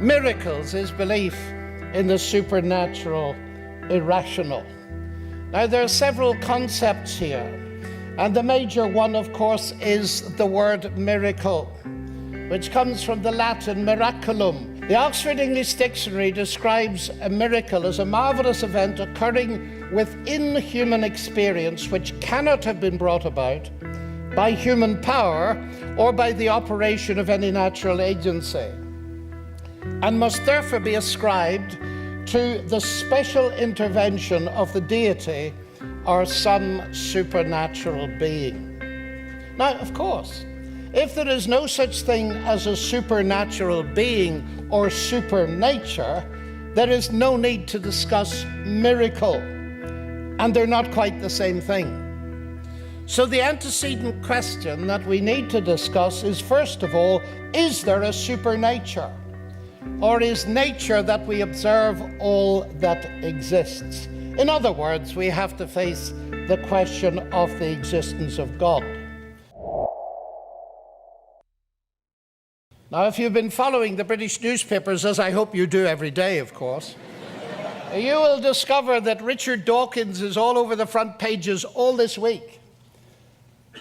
miracles is belief in the supernatural, irrational. Now, there are several concepts here, and the major one, of course, is the word miracle, which comes from the Latin miraculum. The Oxford English Dictionary describes a miracle as a marvelous event occurring within human experience which cannot have been brought about by human power or by the operation of any natural agency, and must therefore be ascribed to the special intervention of the deity or some supernatural being. Now, of course, if there is no such thing as a supernatural being or supernature, there is no need to discuss miracle, and they're not quite the same thing. So the antecedent question that we need to discuss is, first of all, is there a supernature? Or is nature that we observe all that exists? In other words, we have to face the question of the existence of God. Now, if you've been following the British newspapers, as I hope you do every day, of course, you will discover that Richard Dawkins is all over the front pages all this week,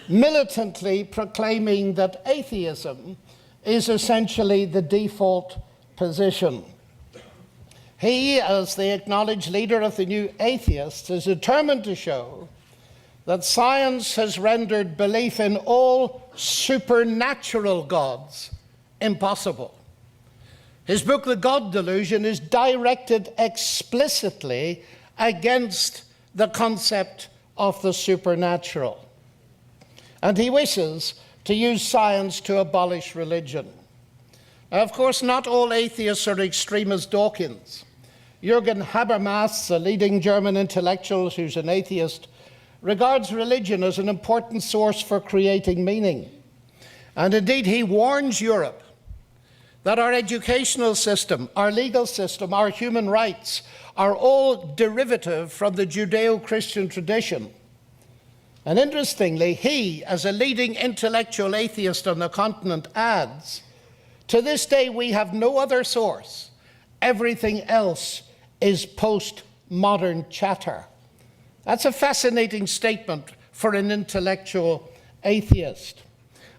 militantly proclaiming that atheism is essentially the default position. He, as the acknowledged leader of the new atheists, is determined to show that science has rendered belief in all supernatural gods impossible. His book, The God Delusion, is directed explicitly against the concept of the supernatural. And he wishes to use science to abolish religion. Now, of course, not all atheists are extreme as Dawkins. Jürgen Habermas, a leading German intellectual who's an atheist, regards religion as an important source for creating meaning. And indeed, he warns Europe that our educational system, our legal system, our human rights are all derivative from the Judeo-Christian tradition. And interestingly, he, as a leading intellectual atheist on the continent, adds, to this day we have no other source. Everything else is post-modern chatter. That's a fascinating statement for an intellectual atheist.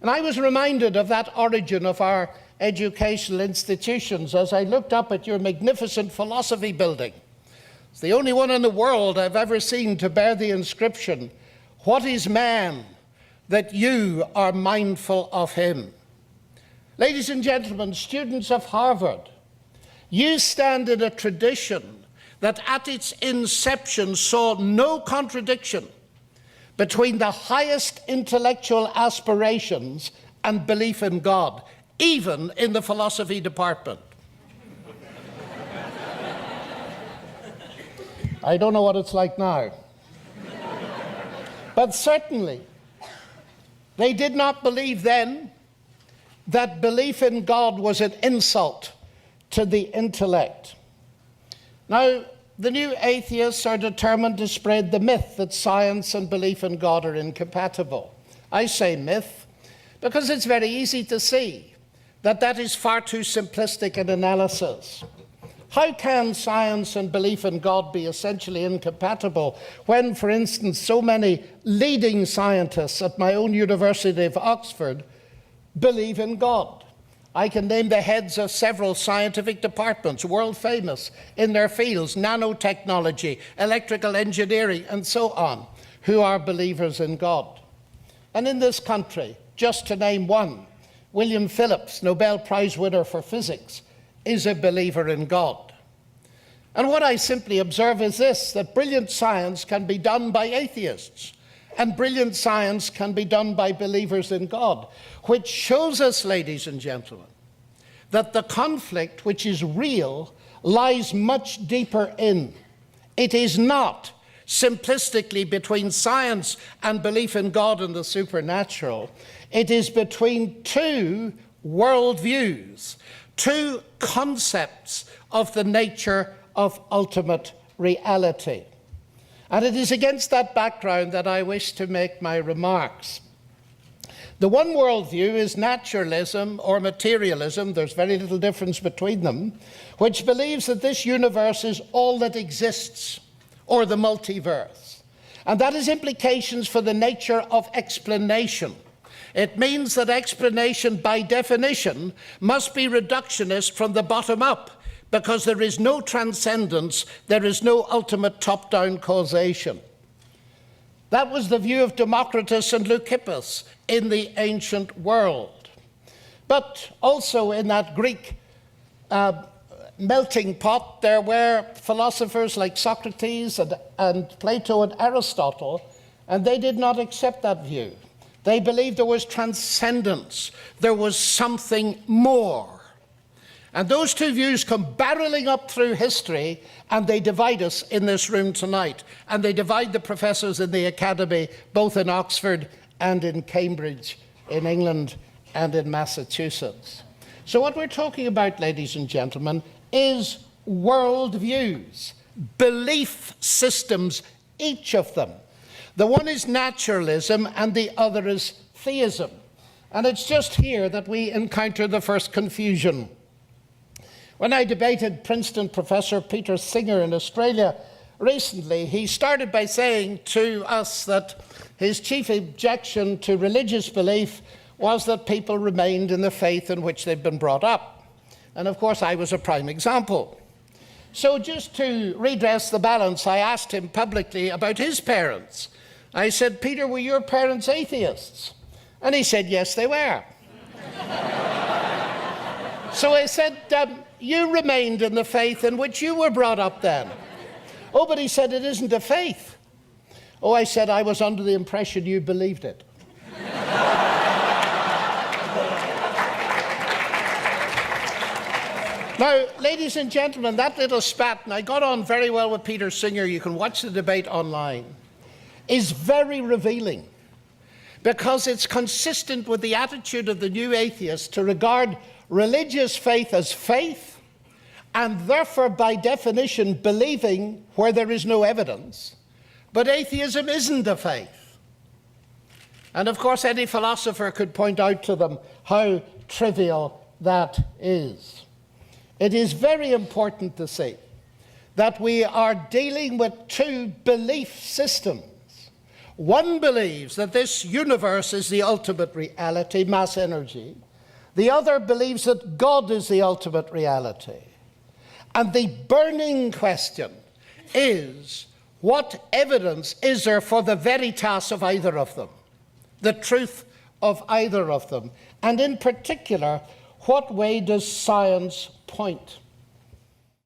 And I was reminded of that origin of our educational institutions as I looked up at your magnificent philosophy building. It's the only one in the world I've ever seen to bear the inscription, "What is man that you are mindful of him?" Ladies and gentlemen, students of Harvard, you stand in a tradition that at its inception saw no contradiction between the highest intellectual aspirations and belief in God, even in the philosophy department. I don't know what it's like now. But certainly, they did not believe then that belief in God was an insult to the intellect. Now, the new atheists are determined to spread the myth that science and belief in God are incompatible. I say myth because it's very easy to see that that is far too simplistic an analysis. How can science and belief in God be essentially incompatible when, for instance, so many leading scientists at my own University of Oxford believe in God? I can name the heads of several scientific departments, world famous in their fields, nanotechnology, electrical engineering, and so on, who are believers in God. And in this country, just to name one, William Phillips, Nobel Prize winner for physics, is a believer in God. And what I simply observe is this, that brilliant science can be done by atheists, and brilliant science can be done by believers in God, which shows us, ladies and gentlemen, that the conflict which is real lies much deeper in. It is not simplistically between science and belief in God and the supernatural. It is between two worldviews, two concepts of the nature of ultimate reality. And it is against that background that I wish to make my remarks. The one worldview is naturalism or materialism, there's very little difference between them, which believes that this universe is all that exists, or the multiverse. And that has implications for the nature of explanation. It means that explanation, by definition, must be reductionist from the bottom up, because there is no transcendence, there is no ultimate top-down causation. That was the view of Democritus and Leucippus in the ancient world. But also in that Greek melting pot, there were philosophers like Socrates and Plato and Aristotle, and they did not accept that view. They believed there was transcendence, there was something more. And those two views come barreling up through history, and they divide us in this room tonight. And they divide the professors in the academy, both in Oxford and in Cambridge, in England and in Massachusetts. So what we're talking about, ladies and gentlemen, is worldviews, belief systems, each of them. The one is naturalism and the other is theism. And it's just here that we encounter the first confusion. When I debated Princeton professor Peter Singer in Australia recently, he started by saying to us that his chief objection to religious belief was that people remained in the faith in which they'd been brought up. And of course, I was a prime example. So just to redress the balance, I asked him publicly about his parents. I said, Peter, were your parents atheists? And he said, yes, they were. So I said, you remained in the faith in which you were brought up then. Oh, but he said, it isn't a faith. Oh, I said, I was under the impression you believed it. Now, ladies and gentlemen, that little spat, and I got on very well with Peter Singer, you can watch the debate online, is very revealing, because it's consistent with the attitude of the new atheists to regard religious faith as faith, and therefore, by definition, believing where there is no evidence. But atheism isn't a faith. And of course, any philosopher could point out to them how trivial that is. It is very important to see that we are dealing with two belief systems. One believes that this universe is the ultimate reality, mass energy. The other believes that God is the ultimate reality. And the burning question is, what evidence is there for the veritas of either of them? The truth of either of them? And in particular, what way does science point?